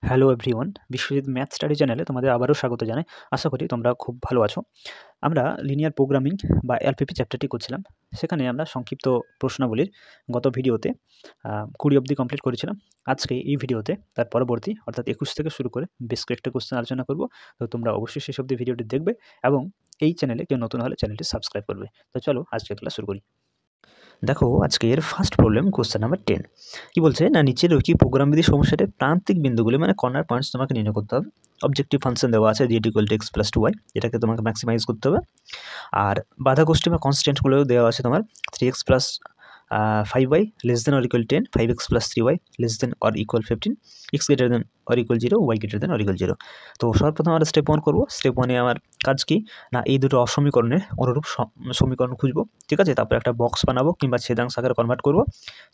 Hello everyone, Biswajit math study চ্যানেলে তোমাদের আবারও স্বাগত জানাই। আশা করি তোমরা খুব ভালো আছো। আমরা লিনিয়ার প্রোগ্রামিং বা এলপিপি চ্যাপ্টারটি করছিলাম। সেখানে আমরা সংক্ষিপ্ত প্রশ্নাবলীর গত ভিডিওতে 20 অবধি কমপ্লিট করেছিলাম। আজকে এই ভিডিওতে তার পরবর্তী অর্থাৎ 21 থেকে শুরু করে বেশ কয়েকটা কোশ্চেন আলোচনা করব। তো তোমরা অবশ্যই শেষ অবধি ভিডিওটি দেখবে এবং এই চ্যানেলে কেউ নতুন হলে চ্যানেলটি সাবস্ক্রাইব করবে। তো চলো আজকের ক্লাস শুরু করি। দেখো আজকের ফার্স্ট প্রবলেম কোশ্চেন নাম্বার 10 কি বলছে না, নিচের রৈখিক প্রোগ্রামবিধি সমস্যাতে প্রান্তিক বিন্দুগুলি মানে কর্নার পয়েন্টস তোমাকে নির্ণয় করতে হবে। অবজেক্টিভ ফাংশন দেওয়া আছে z = x + 2y, এটাকে তোমাকে ম্যাক্সিমাইজ করতে হবে। আর বাধা গোষ্ঠী বা কনস্ট্যান্টগুলোও দেওয়া আছে তোমার 3x + 5y < 10, 5x + 3y < 15, x > 0, y > 0। তো সর্বপ্রথম আমরা স্টেপ 1 করবো। স্টেপ 1-এ আমার কাজ কি না, এই দুটো অসমীকরণের অনুরূপ সমীকরণ খুঁজবো, ঠিক আছে। তারপরে একটা বক্স বানাবো কিংবা ছেদাংশ আকারে কনভার্ট করবো।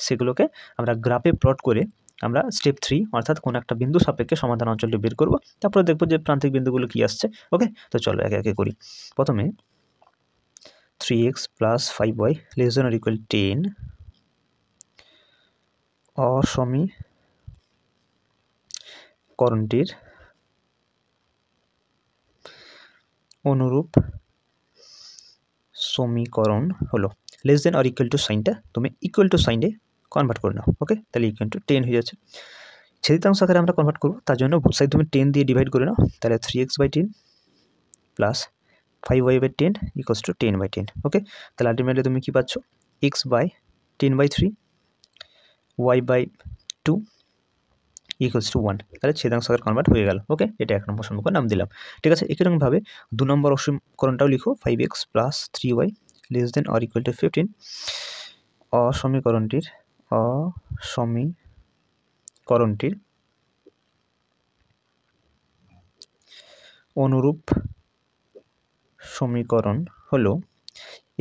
সেগুলোকে আমরা গ্রাফে প্লট করে আমরা স্টেপ 3 অর্থাৎ কোনো একটা বিন্দু সাপেক্ষে সমাধান অঞ্চলটি বের করবো। তারপরে দেখবো যে প্রান্তিক বিন্দুগুলো কি আসছে। ওকে, তো চলো একে একে করি। প্রথমে 3x + 5y < 10 অসমীকরণটির অনুরূপ সমীকরণ হলো <= সাইনটা তুমি ইকুয়াল টু সাইনে কনভার্ট করে নাও। ওকে, তাহলে = 10 হয়ে যাচ্ছে। ছেদিতাংশ আকারে আমরা কনভার্ট করবো, তার জন্য বুথ সাইড তুমি 10 দিয়ে ডিভাইড করে নাও। তাহলে 3x/10 + 5y/10 = 10/10। ওকে, তাহলে আলটিমেটলি তুমি কি পাচ্ছ, x/10/3 y/2 = 1। তাহলে ছেদাংশ আকারে কনভার্ট হয়ে গেল। ওকে, এটা 1 নম্বর সমীকরণ নাম দিলাম, ঠিক আছে। একইরকমভাবে 2 নম্বর সমীকরণটাও লিখো, 5x + 3y < 15 অসমীকরণটির অনুরূপ সমীকরণ হলো,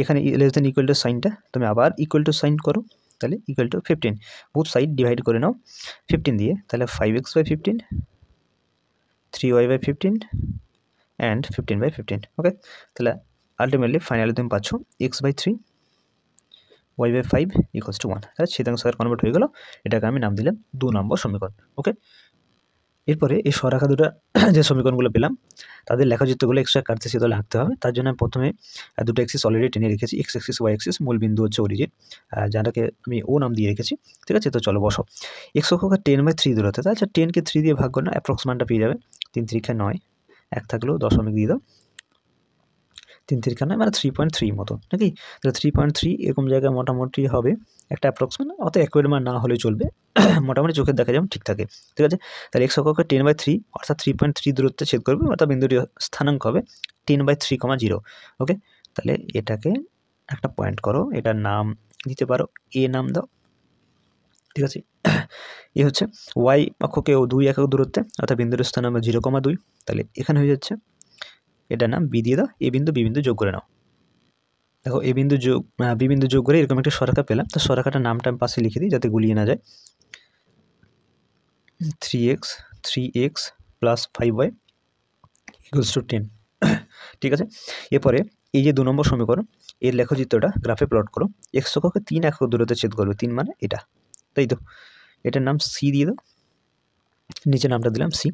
এখানে <= সাইনটা তুমি আবার ইকুয়াল টু সাইন করো, তাহলে = 15। বুথ সাইড ডিভাইড করে নাও 15 দিয়ে, তাহলে 5x/15 3y/15 অ্যান্ড 15/15। ওকে, তাহলে আলটিমেটলি ফাইনালি তুমি পাচ্ছ x/3 y/5 = 1। তাহলে ছেদাংশ আকারে কনভার্ট হয়ে গেল। এটাকে আমি নাম দিলাম 2 নম্বর সমীকরণ। ওকে, এরপরে এই সরাখা দুটো যে সমীকরণগুলো পেলাম তাদের লেখাচিত্রগুলো এক্সট্রা কাটতে সেগুলো আঁকতে হবে। তার জন্য আমি প্রথমে দুটো এক্সিস অলরেডি টেনে রেখেছি, x অ্যাক্সিস y অ্যাক্সিস। মূল বিন্দু হচ্ছে অরিজিন, যাটাকে আমি ও নাম দিয়ে রেখেছি, ঠিক আছে। তো চলো বসো। x অক্ষকে 10/3 দূরত্বে, আচ্ছা 10কে 3 দিয়ে ভাগ করে না, অ্যাপ্রক্স মানটা পেয়ে যাবে। 3 × 3 = 9, 1 থাকলেও দশমিক দিয়ে দাও। 3 × 3 = 9 মানে 3.3 মতো নাকি। তাহলে 3.3 এরকম জায়গায় মোটামুটি হবে একটা অ্যাপ্রক্সিমেট, অত অ্যাকুরেট মান না হলেও চলবে, মোটামুটি চোখের দেখা যেমন ঠিক থাকে, ঠিক আছে। তাহলে x অক্ষকে 10/3 অর্থাৎ 3.3 দূরত্বে ছেদ করবে, অর্থাৎ বিন্দুটি স্থানাঙ্ক হবে 10/3, 0। ওকে, তাহলে এটাকে একটা পয়েন্ট করো, এটার নাম দিতে পারো এ নাম দাও, ঠিক আছে। এ হচ্ছে y অক্ষকে 2 একক দূরত্বে, অর্থাৎ বিন্দুর স্থান হবে 0,2। তাহলে এখানে হয়ে যাচ্ছে, এটার নাম বি দিয়ে দাও। এ বিন্দু বি বিন্দু যোগ করে নাও। দেখো এ বিন্দু যোগ বি বিন্দু যোগ করে এরকম একটা সরাখা পেলাম। তো সরাখাটার নামটা আমি পাশে লিখে দিই যাতে গুলিয়ে না যায়। 3x + 5y = 10, ঠিক আছে। এরপরে এই যে 2 নম্বর সমীকরণ, এর লেখচিত্রটা গ্রাফে প্লট করো। x অক্ষকে 3 একক দূরত্বে ছেদ করবে, 3 মানে এটা, তাই তো। এটার নাম সি দিয়ে দাও, নিচে নামটা দিলাম সি।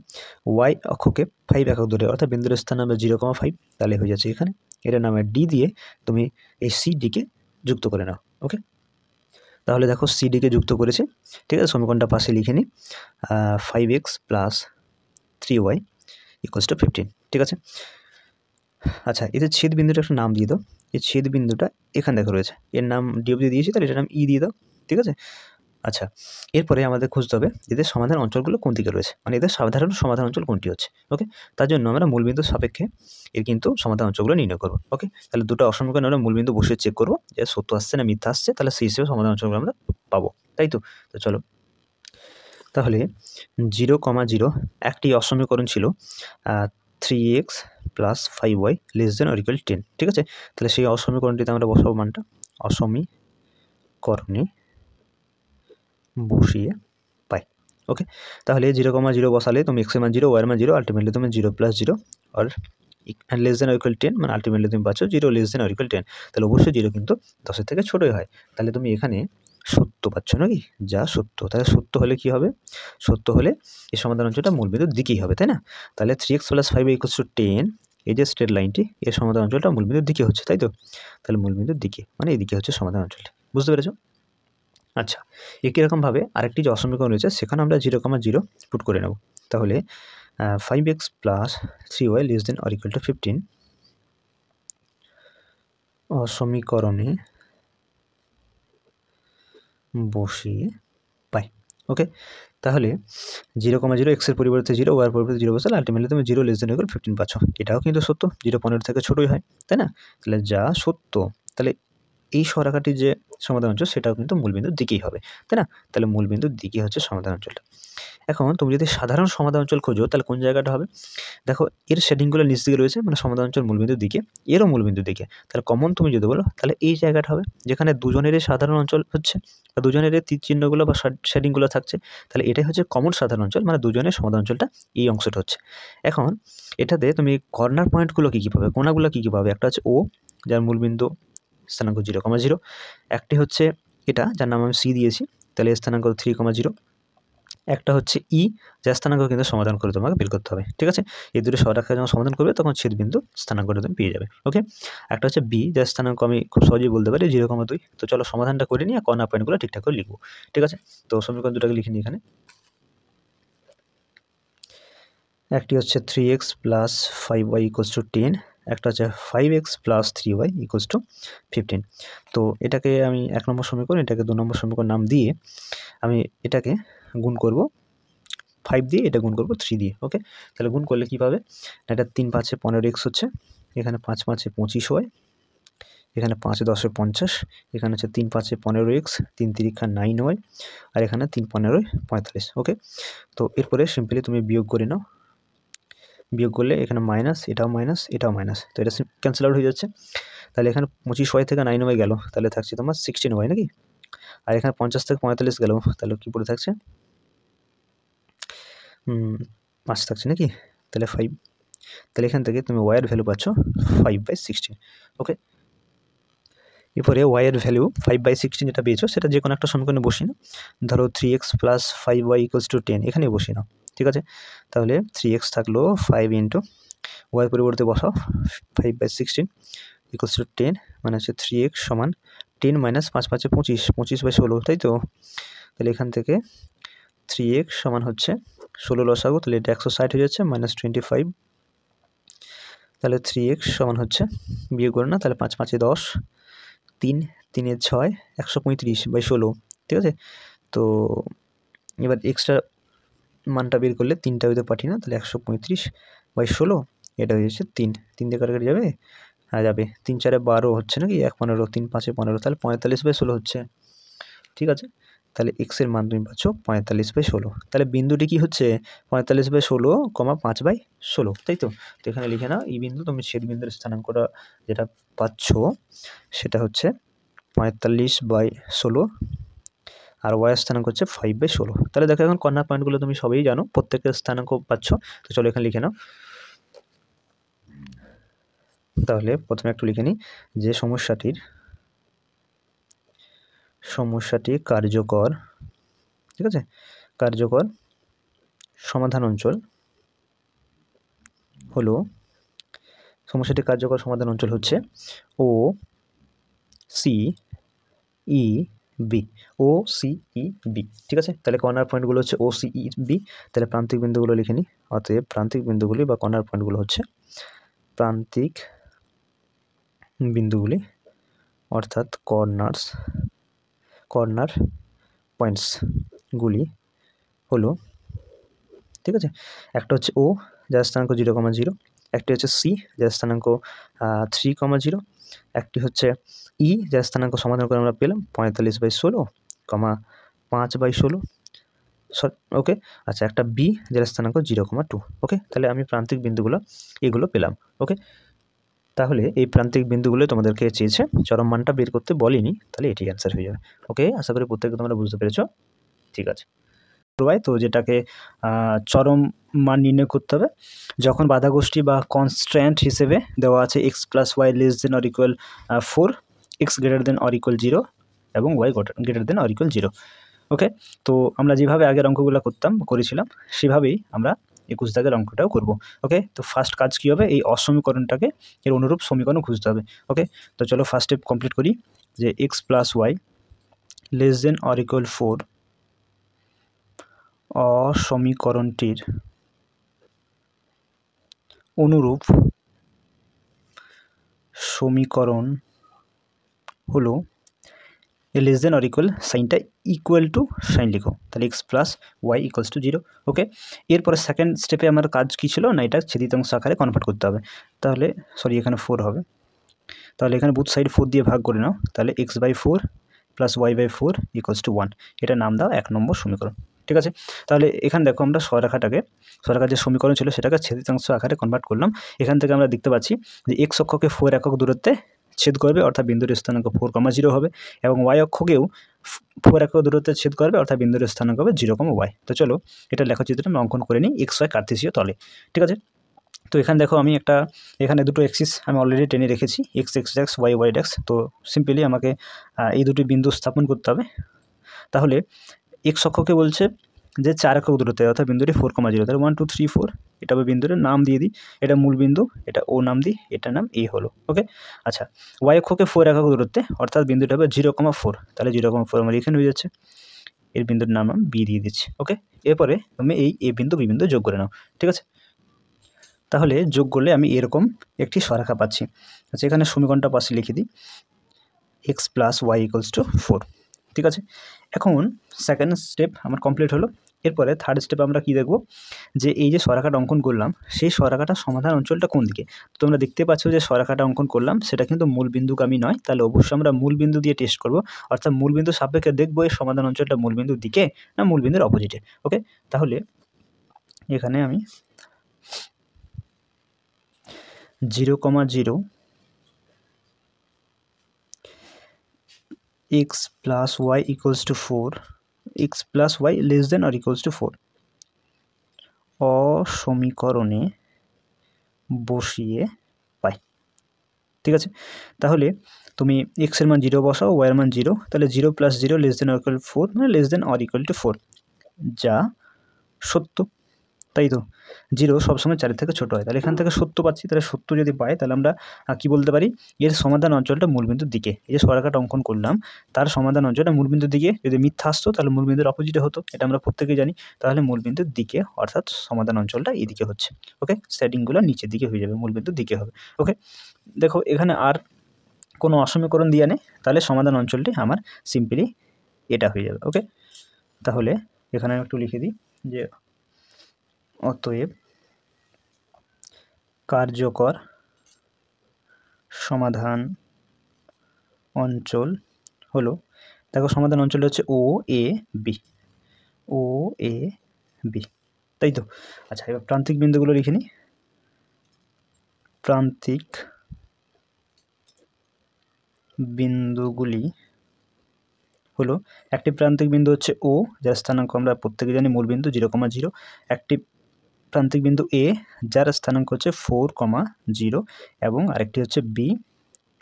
y অক্ষকে 5 একক দূরে, অর্থাৎ বিন্দুর স্থান হবে 0,5, তাহলে হয়ে যাচ্ছে এখানে। এটার নামে ডি দিয়ে তুমি এই সি ডিকে যুক্ত করে নাও। ওকে, তাহলে দেখো সি ডিকে যুক্ত করেছে, ঠিক আছে। সমীকরণটা পাশে লিখে নিই, 5x + 3y = 15, ঠিক আছে। আচ্ছা, এদের ছেদ বিন্দুটা একটা নাম দিয়ে দাও। এই ছেদ বিন্দুটা এখানে দেখো রয়েছে, এর নাম ডি অবধি দিয়েছি, তাহলে এটার নাম ই দিয়ে দাও, ঠিক আছে। আচ্ছা, এরপরে আমাদের খুঁজতে হবে এদের সমাধান অঞ্চলগুলো কোন দিকে রয়েছে, মানে এদের সাধারণ সমাধান অঞ্চল কোনটি হচ্ছে। ওকে, তার জন্য আমরা মূলবিন্দুর সাপেক্ষে এর কিন্তু সমাধান অঞ্চলগুলো নির্ণয় করবো। ওকে, তাহলে দুটো অসমীকরণ আমরা মূলবিন্দু বসে চেক করবো যে সত্য আসছে না মিথ্যা আসছে, তাহলে সেই হিসেবে সমাধান অঞ্চলগুলো আমরা পাবো, তাই তো। তো চলো, তাহলে 0,0 একটি অসমীকরণ ছিল 3x + 5y < 10, ঠিক আছে। তাহলে সেই অসমীকরণটিতে আমরা বসাবো মানটা, অসমীকরণে বসিয়ে পাই। ওকে, তাহলে 0,0 বসালে তুমি x এর মান 0, y এর মান 0, আলটিমেটলি তুমি 0 + 0 আর < 10, মানে আলটিমেটলি তুমি পাচ্ছ 0 < 10। তাহলে অবশ্যই 0 কিন্তু 10-এর থেকে ছোটোই হয়। তাহলে তুমি এখানে সত্য পাচ্ছ নাকি, যা সত্য। তাহলে সত্য হলে কি হবে, সত্য হলে এই সমাধান অঞ্চলটা মূলবিন্দুর দিকেই হবে, তাই না? তাহলে 3x + 5y = 10, এই যে স্ট্রেট লাইনটি, এর সমাধান অঞ্চলটা মূলবিন্দুর দিকে হচ্ছে, তাই তো? তাহলে মূলবিন্দুর দিকে মানে এদিকে হচ্ছে সমাধান অঞ্চলটি, বুঝতে পেরেছো? আচ্ছা, একই রকমভাবে আরেকটি যে অসমীকরণ রয়েছে সেখানে আমরা 0,0 পুট করে নেব। তাহলে 5x + 3y <= 15 অসমীকরণে বসিয়ে পাই। ওকে, তাহলে 0,0 এক্সের পরিবর্তে 0, ওয়ার পরিবর্তে 0 বসালে আলটিমেটলি তুমি 0 <= 15 পাচ্ছ। এটাও কিন্তু সত্য, 0 15 থেকে ছোটোই হয়, তাই না? তাহলে যা সত্য, তাহলে এই সরাকাটির যে সমাধান অঞ্চল সেটাও কিন্তু মূলবিন্দুর দিকেই হবে, তাই না? তাহলে মূলবিন্দুর দিকে হচ্ছে সমাধান অঞ্চলটা। এখন তুমি যদি সাধারণ সমাধান অঞ্চল খোঁজো তাহলে কোন জায়গাটা হবে? দেখো এর শেডিংগুলো নিচ দিকে রয়েছে, মানে সমাধান অঞ্চল মূলবিন্দুর দিকে, এরও মূলবিন্দুর দিকে। তাহলে কমন তুমি যদি বলো তাহলে এই জায়গাটা হবে, যেখানে দুজনেরই সাধারণ অঞ্চল হচ্ছে বা দুজনেরই তীর চিহ্নগুলো বা শেডিংগুলো থাকছে, তাহলে এটাই হচ্ছে কমন সাধারণ অঞ্চল, মানে দুজনের সমাধান অঞ্চলটা এই অংশটা হচ্ছে। এখন এটাতে তুমি কর্নার পয়েন্টগুলো কী কী পাবে, কোণাগুলো কী কী পাবে? একটা হচ্ছে ও, যার মূলবিন্দু স্থানাঙ্ক 0,0, একটি হচ্ছে এটা যার নাম আমি সি দিয়েছি, তাহলে স্থানাঙ্ক 3,0, একটা হচ্ছে ই, যার স্থানাঙ্ক কিন্তু সমাধান করে তোমাকে বের করতে হবে, ঠিক আছে? এই দুটো সরাসরি যখন সমাধান করবে তখন ছেদবিন্দু স্থানাঙ্কটা তুমি পেয়ে যাবে। ওকে, একটা হচ্ছে বি, যার স্থানাঙ্ক আমি খুব সহজেই বলতে পারি 0,2। তো চলো সমাধানটা করে নিই আর কর্নার পয়েন্টগুলো ঠিকঠাক করে লিখবো, ঠিক আছে? তো সমীকরণ দুটাকে লিখে নিই এখানে। একটি হচ্ছে 3x + 5y = 10, একটা হচ্ছে 5x + 3y = 15। তো এটাকে আমি 1 নম্বর সমীকরণ, এটাকে 2 নম্বর সমীকরণ নাম দিয়ে আমি এটাকে গুণ করব 5 দিয়ে, এটা গুণ করব 3 দিয়ে। ওকে, তাহলে গুণ করলে কী পাবে? এটা 3 5 15x হচ্ছে, এখানে 5 5 25y, এখানে 5 10 50, এখানে হচ্ছে 3 5 15x, 3 3 9y, আর এখানে 3 15 45। ওকে, তো এরপরে সিম্পলি তুমি বিয়োগ করে নাও, বিয়োগ করলে এখানে মাইনাস, এটাও মাইনাস, এটাও মাইনাস, তো এটা ক্যান্সেল আউট হয়ে যাচ্ছে। তাহলে এখানে 25y থেকে 9y গেল, তাহলে থাকছে তোমার 16y নাকি? আর এখানে 50 থেকে 45 গেল, তাহলে কী পড়ে থাকছে? 5 থাকছে নাকি? তাহলে 5, তাহলে এখান থেকে তুমি ওয়াইয়ের ভ্যালু পাচ্ছ 5/16। ওকে, এরপরে ওয়াইয়ের ভ্যালু 5/16 যেটা পেয়েছো সেটা যে কোনো একটা সমীকরণে বসিয়ে নাও। ধরো 3x + 5y = 10, এখানেই বসিয়ে নাও, ঠিক আছে? তাহলে 3x থাকলো 5 × ওয়াই পরিবর্তে বসাও 5/16 = 10, মানে হচ্ছে 3x = 10 - 5 5 25, 25/16, তাই তো? তাহলে এখান থেকে 3x সমান হচ্ছে 16 লসাগু, তাহলে এটা 160 হয়ে যাচ্ছে, -25। তাহলে 3x সমান হচ্ছে, বিয়োগ করে না, তাহলে 5 5 10, 3 3 6, 135/16, ঠিক আছে? তো এবার এক্সট্রা মানটা বের করলে 3টা হইতে পাঠি না, তাহলে 135/16, এটা হয়ে যাচ্ছে 3 3 দিয়ে কাটাকাটি যাবে, হ্যাঁ যাবে, 3 4 12 হচ্ছে নাকি, 1 15, 3 5 15, তাহলে 45/16 হচ্ছে, ঠিক আছে? তাহলে এক্স এর মান তুমি পাচ্ছ 45/16। তাহলে বিন্দুটি কি হচ্ছে 45/16, 5/16, তাই তো? তো এখানে লিখে নাও, এই বিন্দু তুমি ছেদ বিন্দুর স্থানাঙ্কটা যেটা পাচ্ছ সেটা হচ্ছে 45/16, আর ওয়াই স্থানাঙ্ক হচ্ছে 5/16। তাহলে দেখো এখন কর্নার পয়েন্টগুলো তুমি সবই জানো, প্রত্যেকের স্থানাঙ্ক পাচ্ছ। তো চলো এখানে লিখে নাও। তাহলে প্রথমে একটু লিখে নিই যে সমস্যাটি কার্যকর, ঠিক আছে? কার্যকর সমাধান অঞ্চল হলো, সমস্যাটি কার্যকর সমাধান অঞ্চল হচ্ছে ও সি ই বি, ও সি ই বি, ঠিক আছে? তাহলে কর্নার পয়েন্টগুলো হচ্ছে ও সি ই বি। তাহলে প্রান্তিক বিন্দুগুলো লিখে নিই। অতএব প্রান্তিক বিন্দুগুলি বা কর্নার পয়েন্টগুলো হচ্ছে প্রান্তিক বিন্দুগুলি, অর্থাৎ কর্নার পয়েন্টসগুলি হলো, ঠিক আছে? একটা হচ্ছে ও, যার স্থানাঙ্ক 0,0, একটি হচ্ছে সি, যার স্থানাঙ্ক 3,0, একটি হচ্ছে ই, যার স্থানাঙ্ক সমাধান করে আমরা পেলাম 45/16, 5/16, ওকে। আচ্ছা, একটা বি, যার স্থানাঙ্ক 0,2। ওকে, তাহলে আমি প্রান্তিক বিন্দুগুলো এগুলো পেলাম। ওকে, তাহলে এই প্রান্তিক বিন্দুগুলো তোমাদেরকে চেয়েছে, চরম মানটা বের করতে বলিনি, তাহলে এটি অ্যান্সার হয়ে যাবে। ওকে, আশা করি প্রত্যেকে তোমরা বুঝতে পেরেছো, ঠিক আছে? তো যেটাকে চরম মান নির্ণয় করতে হবে যখন বাধাগোষ্ঠী বা কনস্ট্যান্ট হিসেবে দেওয়া আছে x + y <= 4, x greater than or equal 0, এবং Y greater than or equal 0। Okay, তো আমরা যেভাবে আগের অঙ্কগুলো করেছিলাম সেভাবেই আমরা 21 দাগের অঙ্কটাও করব। ওকে, তো ফার্স্ট কাজ কী হবে, এই অসমীকরণটাকে এর অনুরূপ সমীকরণ খুঁজতে হবে। ওকে, তো চলো ফার্স্ট স্টেপ কমপ্লিট করি, যে x plus y less than or equal 4 অসমীকরণটির অনুরূপ সমীকরণ হলো লেস দেন অর ইকুয়াল, সাইনটা ইকুয়াল টু সাইন লিখো, তাহলে x plus Y equals to 0। Okay, এরপরে সেকেন্ড স্টেপে আমার কাজ কী ছিল না, এটা ছেদিতাংশ আকারে কনভার্ট করতে হবে। তাহলে সরি, এখানে 4 হবে, তাহলে এখানে বুথ সাইড 4 দিয়ে ভাগ করে নাও, তাহলে x/4 plus y/4 equals to 1, এটা নাম দাও 1 নম্বর সমীকরণ। ঠিক আছে, তাহলে এখানে দেখো আমরা সরেখার যে সমীকরণ ছিল সেটাকে ছেদিতাংশ আকারে কনভার্ট করলাম। এখান থেকে আমরা দেখতে পাচ্ছি যে এক্স অক্ষকে 4 একক দূরত্বে ছেদ করবে, অর্থাৎ বিন্দুর স্থানাঙ্ক 4,0 হবে, এবং ওয়াই অক্ষকেও 4 একক দূরত্বে ছেদ করবে, অর্থাৎ বিন্দুর স্থানাঙ্ক হবে 0,y। তো চলো এটা লেখচিত্রটা আমি অঙ্কন করে নিই এক্স ওয়াই কার্তেশীয় তলে। ঠিক আছে, তো এখানে দেখো আমি এখানে দুটো এক্সিস আমি অলরেডি টেনে রেখেছি, এক্স ড্যাক্স ওয়াই ড্যাক্স। তো সিম্পলি আমাকে এই দুটি বিন্দু স্থাপন করতে হবে। তাহলে এক্স অক্ষকে বলছে যে 4 একক দূরত্বে, অর্থাৎ বিন্দুটি 4,0, তাহলে 1 2 3 4, এটা বিন্দুর নাম দিয়ে দিই, এটা মূল বিন্দু, এটা ও নাম দিই, এটার নাম এ হলো। ওকে, আচ্ছা, ওয়াই অক্ষকে 4 একক দূরত্বে, অর্থাৎ বিন্দুটা হবে 0,4, তাহলে 0,4 আমার এখানে হয়ে যাচ্ছে, এর বিন্দুর নাম আমি বি দিয়ে দিচ্ছি। ওকে, এরপরে তুমি এই এ বিন্দু বি বিন্দু যোগ করে নাও। ঠিক আছে, তাহলে যোগ করলে আমি এরকম একটি সরেখা পাচ্ছি। আচ্ছা, এখানে সমীকরণটা পাশে লিখে দিই, X plus Y equals to 4। ঠিক আছে, এখন সেকেন্ড স্টেপ আমার কমপ্লিট হলো। এরপরে থার্ড স্টেপ আমরা কি দেখব, যে এই যে সরেখাটা অঙ্কন করলাম সেই সরেখাটার সমাধান অঞ্চলটা কোন দিকে। তোমরা দেখতে পাচ্ছ যে সরেখাটা অঙ্কন করলাম সেটা কিন্তু মূল বিন্দুগামী নয়, তাহলে অবশ্যই আমরা মূল বিন্দু দিয়ে টেস্ট করব, অর্থাৎ মূল বিন্দু সাপেক্ষে দেখবো এই সমাধান অঞ্চলটা মূল বিন্দুর দিকে না মূল বিন্দুর অপোজিটে। ওকে, তাহলে এখানে আমি 0,0 x plus y equals to 4, x plus y less than or equals to 4 অসমীকরণে বসিয়ে পাই। ঠিক আছে, তাহলে তুমি x এর মান 0 বসাও, y এর মান 0, তাহলে 0 + 0 লেস দেন অর ইকুয়াল 4, মানে less than or equal to 4, যা সত্য, তাই তো। 0 সবসময় 4 থেকে ছোটো হয়, তাহলে এখান থেকে সত্য পাচ্ছি, তাহলে সত্য যদি পাই তাহলে আমরা কী বলতে পারি, এর সমাধান অঞ্চলটা মূলবিন্দুর দিকে। এই যে সরেখাটা অঙ্কন করলাম তার সমাধান অঞ্চলটা মূলবিন্দুর দিকে, যদি মিথ্যা আসতো তাহলে মূলবিন্দুর অপোজিটে হতো, এটা আমরা প্রত্যেকেই জানি। তাহলে মূলবিন্দুর দিকে, অর্থাৎ সমাধান অঞ্চলটা এদিকে হচ্ছে। ওকে, সেটিংগুলো নিচের দিকে হয়ে যাবে, মূলবিন্দুর দিকে হবে। ওকে, দেখো এখানে আর কোনো অসমীকরণ দিয়ে নেই, তাহলে সমাধান অঞ্চলটি আমার সিম্পলি এটা হয়ে যাবে। ওকে, তাহলে এখানে আমি একটু লিখে দিই যে অতএব কার্যকর সমাধান অঞ্চল হলো, দেখো সমাধান অঞ্চল হচ্ছে ও A B, O A B, তাই তো। আচ্ছা, এবার প্রান্তিক বিন্দুগুলো লিখে নিই। প্রান্তিক বিন্দুগুলি হলো, একটি প্রান্তিক বিন্দু হচ্ছে ও, যার স্থানাঙ্ক আমরা প্রত্যেকে জানি মূল বিন্দু 0,0, একটি প্রান্তিক বিন্দু এ যার স্থানাঙ্ক হচ্ছে 4,0, এবং আরেকটি হচ্ছে বি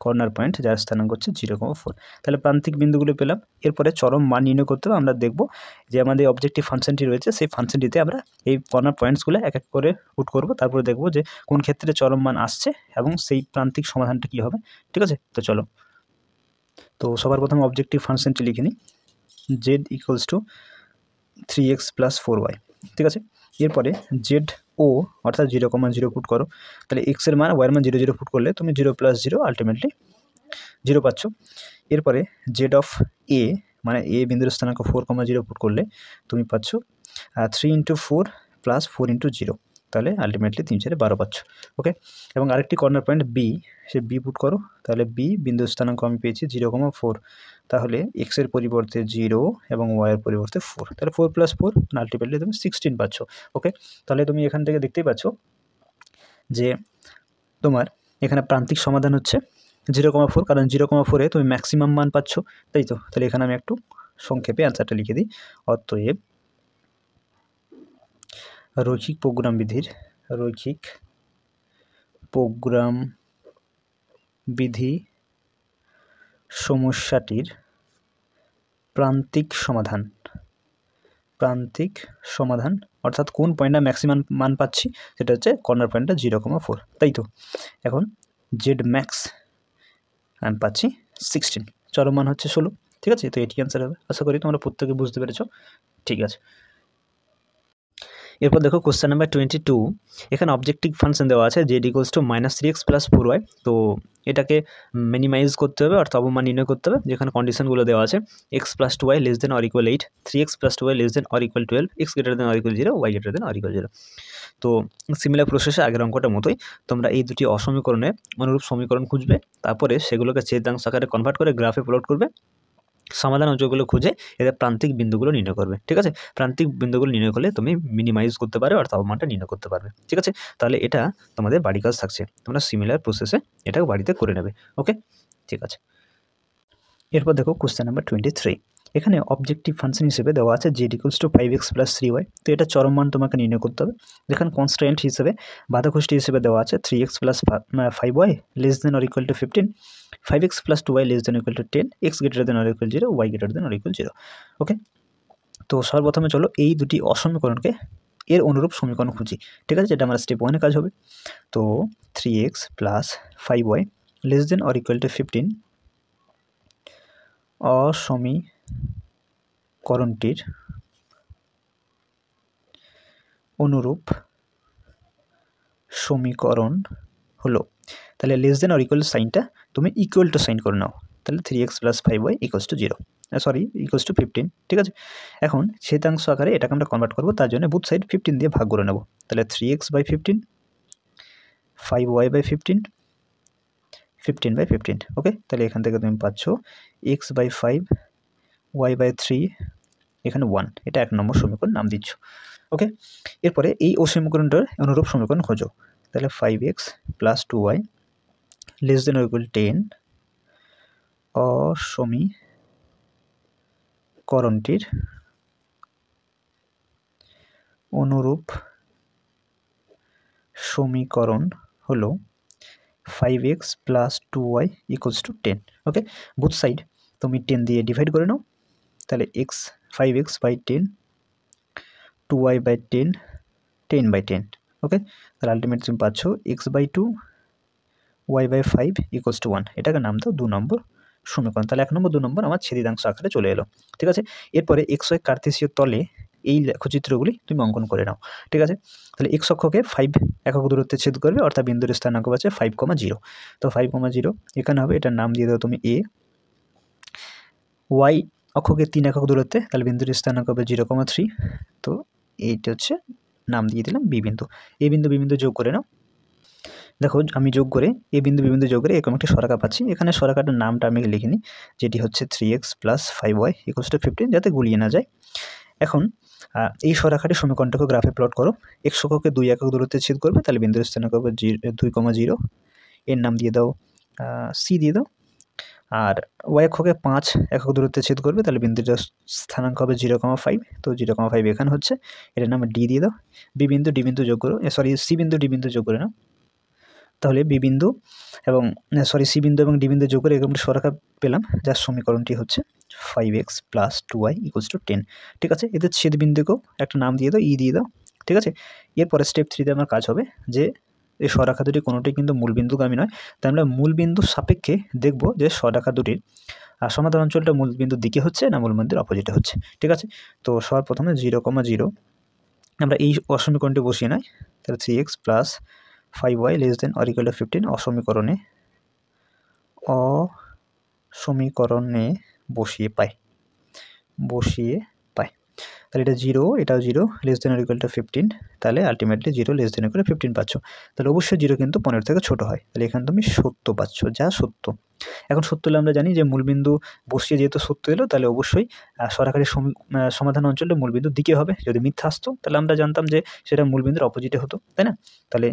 কর্নার পয়েন্ট যার স্থানাঙ্ক হচ্ছে 0,4। তাহলে প্রান্তিক বিন্দুগুলো পেলাম। এরপরে চরম মান নির্ণয় করতে হবে, আমরা দেখব যে আমাদের অবজেক্টিভ ফাংশনটি রয়েছে সেই ফাংশনটিতে আমরা এই কর্নার পয়েন্টসগুলো এক এক করে পুট করব, তারপরে দেখব যে কোন ক্ষেত্রে চরম মান আসছে এবং সেই প্রান্তিক সমাধানটা কী হবে। ঠিক আছে, তো চলো, তো সবার প্রথমে অবজেক্টিভ ফাংশনটি লিখে নিই, Z equals to 3x + 4y। ঠিক আছে, এরপরে জেড ও অর্থাৎ 0,0 পুট করো, তাহলে এক্স এর মান ওয়াই এর মান 0 0 পুট করলে তুমি 0 + 0 আলটিমেটলি 0 পাচ্ছ। এরপরে জেড অফ এ মানে এ বিন্দুর স্থানাঙ্ক 4,0 পুট করলে তুমি পাচ্ছ 3 × 4 + 4 × 0, তাহলে আলটিমেটলি 3 4 12 পাচ্ছ। ওকে, এবং আরেকটি কর্নার পয়েন্ট বি, সে বি পুট করো, তাহলে বি বিন্দুর স্থানাঙ্ক আমি পেয়েছি 0,4, তাহলে এক্স এর পরিবর্তে 0 এবং ওয়াই এর পরিবর্তে 4, তাহলে 4 + 4 আলটিমেটলি তুমি 16 পাচ্ছ। ওকে, তাহলে তুমি এখান থেকে দেখতেই পাচ্ছ যে তোমার এখানে প্রান্তিক সমাধান হচ্ছে 0,4, কারণ 0,4-এ তুমি ম্যাক্সিমাম মান পাচ্ছ, তাই তো। তাহলে এখানে আমি একটু সংক্ষেপে অ্যান্সারটা লিখে দিই, অতএব রৈখিক প্রোগ্রাম বিধি সমস্যাটির প্রান্তিক সমাধান অর্থাৎ কোন পয়েন্টটা ম্যাক্সিমাম মান পাচ্ছি সেটা হচ্ছে কর্নার পয়েন্টটা 0,4, তাই তো। এখন জেড ম্যাক্স আমি পাচ্ছি 16, চরম মান হচ্ছে 16, ঠিক আছে। তো এটি অ্যান্সার হবে। আশা করি তোমরা প্রত্যেকে বুঝতে পেরেছো, ঠিক আছে। এরপর দেখো কোশ্চেন নাম্বার 22, এখানে অবজেক্টিভ ফাংশন দেওয়া আছে Z equals to -3x + 4y। তো এটাকে মিনিমাইজ করতে হবে অর্থাৎ অবমান নির্ণয় করতে হবে, যেখানে কন্ডিশনগুলো দেওয়া আছে x + 2y <= 8, 3x + 2y <= 12, x > 0, y > 0। তো সিমিলার প্রসেসে আগের অঙ্কটার মতোই তোমরা এই দুটি অসমীকরণে অনুরূপ সমীকরণ খুঁজবে, তারপরে সেগুলোকে ছেদাংশ আকারে কনভার্ট করে গ্রাফে প্লট করবে, সমাধান অঞ্চলগুলো খুঁজে এদের প্রান্তিক বিন্দুগুলো নির্ণয় করবে, ঠিক আছে। প্রান্তিক বিন্দুগুলো নির্ণয় করলে তুমি মিনিমাইজ করতে পারবে অর্থাৎ অবমানটা নির্ণয় করতে পারবে, ঠিক আছে। তাহলে এটা তোমাদের বাড়ি কাজ থাকছে, তোমরা সিমিলার প্রসেসে এটা বাড়িতে করে নেবে, ওকে, ঠিক আছে। এরপর দেখো কোশ্চেন নাম্বার 23, এখানে অবজেক্টিভ ফাংশন হিসেবে দেওয়া আছে Z equals to 5x + 3y। তো এটা চরম মান তোমাকে নির্ণয় করতে হবে, যেখানে কনস্ট্যান্ট হিসেবে বাধাখুষ্টি হিসেবে দেওয়া আছে 3x + 5y <= 15, 5x + 2y <= 10, x > 0, y > 0, ওকে। তো সর্বপ্রথমে চলো এই দুটি অসমীকরণকে এর অনুরূপ সমীকরণ খুঁজি, ঠিক আছে, যেটা আমার স্টেপ 1-এ কাজ হবে। তো 3x + 5y <= 15 অসমীকরণটির অনুরূপ সমীকরণ হলো, তাহলে <= সাইনটা তুমি ইকুয়াল টু সাইন করে নাও, তাহলে 3x + 5y = 0, = 15, ঠিক আছে। এখন ছেদাংশ আকারে এটাকে আমরা কনভার্ট করবো, তার জন্য বুথ সাইড 15 দিয়ে ভাগ করে নেব, তাহলে 3x/15, 5y/15, 15/15, ওকে। তাহলে এখান থেকে তুমি পাচ্ছ x/5, y/3, এখানে 1, এটা 1 নম্বর সমীকরণ নাম দিচ্ছ, ওকে। এরপরে এই অসমীকরণটার অনুরূপ সমীকরণ খোঁজো, তাহলে 5x + 2y <= 10 অসমীকরণটির অনুরূপ সমীকরণ হলো 5x + 2y = 10, ওকে। বুথ সাইড তুমি 10 দিয়ে ডিভাইড করে নাও, তাহলে 5x/10, 2y/10, 10/10, ওকে। তাহলে আলটিমেটলি তুমি পাচ্ছ x/2, y/5 = 1, এটাকে নাম দাও 2 নম্বর সমীকরণ। তাহলে 1 নম্বর 2 নম্বর আমার ছেদিদাংশ আকারে চলে এলো, ঠিক আছে। এরপরে xy কার্তেশীয় তলে এই লেখচিত্রগুলি তুমি অঙ্কন করে নাও, ঠিক আছে। তাহলে x অক্ষকে 5 একক দূরত্বে ছেদ করবে, অর্থাৎ বিন্দুর স্থানাঙ্ক আছে 5,0, তো 5,0 এখানে হবে, এটার নাম দিয়ে দাও তুমি a। y অক্ষকে 3 একক দূরত্বে, তাহলে বিন্দুর স্থানাঙ্ক হবে 0,3, তো এইটা হচ্ছে নাম দিয়ে দিলাম b বিন্দু। a বিন্দু b বিন্দু যোগ করে নাও, দেখো আমি যোগ করে a বিন্দু b বিন্দু যোগ করে এরকম একটি সরাকা পাচ্ছি। এখানে সরাকাটার নামটা আমি লিখিনি, যেটি হচ্ছে 3x + 5y = 15, যাতে গুলিয়ে না যায়। এখন এই সরাকাটির সমীকরণটাকে গ্রাফে প্লট করো, x অক্ষকে 2 একক দূরত্বে ছেদ করবে, তাহলে বিন্দুর স্থানাঙ্ক হবে 2,0, এর নাম দিয়ে দাও c দিয়ে দাও। আর y অক্ষকে 5 একক দূরত্বে ছেদ করবে, তাহলে বিন্দুটার স্থানাঙ্ক হবে 0,5, তো 0,5 এখানে হচ্ছে, এটার নাম d দিয়ে দাও। b বিন্দু d বিন্দু যোগ করো, c বিন্দু d বিন্দু যোগ করে নাও, তাহলে b বিন্দু এবং c বিন্দু এবং d বিন্দু যোগ করে এরকম সরাকা পেলাম, যার সমীকরণটি হচ্ছে 5x + 2y = 10, ঠিক আছে। এদের ছেদ বিন্দুকেও একটা নাম দিয়ে দাও, e দিয়ে দাও, ঠিক আছে। এরপরে স্টেপ 3-তে আমার কাজ হবে যে এই সরাকা দুটি কোনোটাই কিন্তু মূল বিন্দুগামী নয়, তাই আমরা মূল বিন্দুর সাপেক্ষে দেখব যে সরাকা দুটির সমাধান অঞ্চলটা মূল বিন্দুর দিকে হচ্ছে না মূল বিন্দুর অপোজিটে হচ্ছে, ঠিক আছে। তো সবার প্রথমে 0,0 আমরা এই অসমীকরণটি বসিয়ে নাই, তাহলে 3x + 5y <= 15 অসমীকরণে বসিয়ে পাই, তাহলে এটা 0, এটাও 0 <= 15, তাহলে আলটিমেটলি 0 <= 15 পাচ্ছ। তাহলে অবশ্যই 0 কিন্তু 15 থেকে ছোট হয়, তাহলে এখানে তুমি সত্য পাচ্ছ, যা সত্য। এখন সত্য হলে আমরা জানি যে মূলবিন্দু বসিয়ে যেহেতু সত্য এলো, তাহলে অবশ্যই সরাকারি সমাধান অঞ্চলটা মূলবিন্দুর দিকে হবে। যদি মিথ্যা আসতো তাহলে আমরা জানতাম যে সেটা মূলবিন্দুর অপোজিটে হতো, তাই না। তাহলে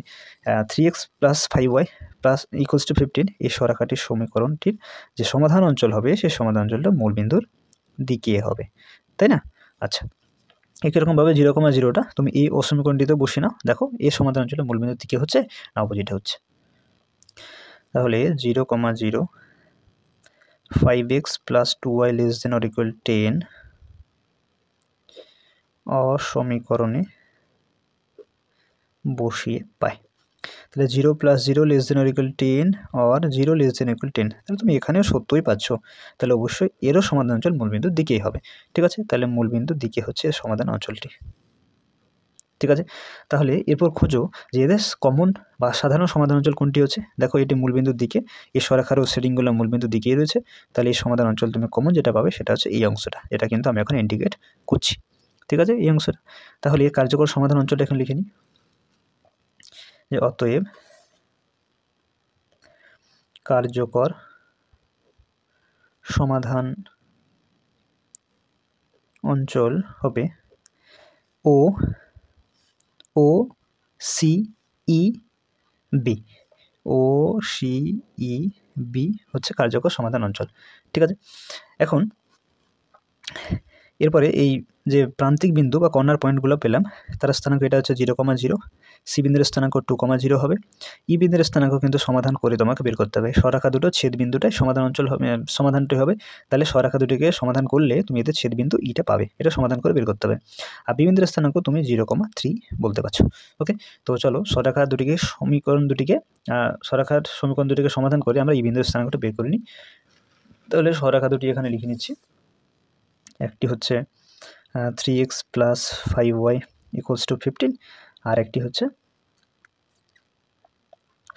3x + 5y = 15 এই সরাকাটির সমীকরণটির যে সমাধান অঞ্চল হবে, সেই সমাধান অঞ্চলটা মূলবিন্দুর দিকে হবে, তাই না। আচ্ছা, একইরকমভাবে 0,0টা তুমি এই অসমীকরণটিতে বসিয়ে নাও, দেখো এই সমাধান অঞ্চলে মূলবিন্দুর দিকে হচ্ছে না অপোজিটে হচ্ছে। তাহলে 0,0 5x plus 2y less than or equal 10 অসমীকরণে বসিয়ে পাই। তাহলে 0 plus 0 less than or equal 10 আর 0 লেস দেন ইকুয়াল 10, তাহলে তুমি এখানেও সত্যই পাচ্ছ, তাহলে অবশ্যই এরও সমাধান অঞ্চল মূলবিন্দুর দিকেই হবে। ঠিক আছে, তাহলে মূলবিন্দুর দিকে হচ্ছে এর সমাধান অঞ্চলটি। ঠিক আছে, তাহলে এরপর খোঁজো যে এদের কমন বা সাধারণ সমাধান অঞ্চল কোনটি হচ্ছে। দেখো এটি মূলবিন্দুর দিকে, এই সরেখার ও শেডিংগুলো মূলবিন্দুর দিকেই রয়েছে, তাহলে এই সমাধান অঞ্চল তুমি কমন যেটা পাবে সেটা হচ্ছে এই অংশটা, এটা কিন্তু আমি এখন ইন্ডিকেট করছি। ঠিক আছে, এই অংশটা। তাহলে এর কার্যকর সমাধান অঞ্চলটা এখন লিখে নিই, যে অতএব কার্যকর সমাধান অঞ্চল হবে ও সি ই বি। ও সি ই বি হচ্ছে কার্যকর সমাধান অঞ্চল। ঠিক আছে, এখন এরপরে এই যে প্রান্তিক বিন্দু বা কর্নার পয়েন্টগুলো পেলাম, তার স্থানাঙ্ক এটা হচ্ছে 0,0, সি বিন্দুর স্থানাঙ্ক 2,0 হবে, ই বিন্দুর স্থানাঙ্ক কিন্তু সমাধান করে তোমাকে বের করতে হবে। সরেখা দুটো ছেদ বিন্দুটাই সমাধান অঞ্চল হবে, সমাধানটি হবে। তাহলে সরেখা দুটিকে সমাধান করলে তুমি এতে ছেদ বিন্দু ইটা পাবে, এটা সমাধান করে বের করতে হবে। আর বি বিন্দুর স্থানাঙ্ক তুমি 0,3 বলতে পারছো। ওকে, তো চলো সরেখার সমীকরণ দুটিকে সমাধান করে আমরা ই বিন্দুর স্থানাঙ্কটা বের করে নিই। তাহলে সরেখা দুটি এখানে লিখে নিচ্ছি, একটি হচ্ছে 3x plus 5y equals to 15, আর একটি হচ্ছে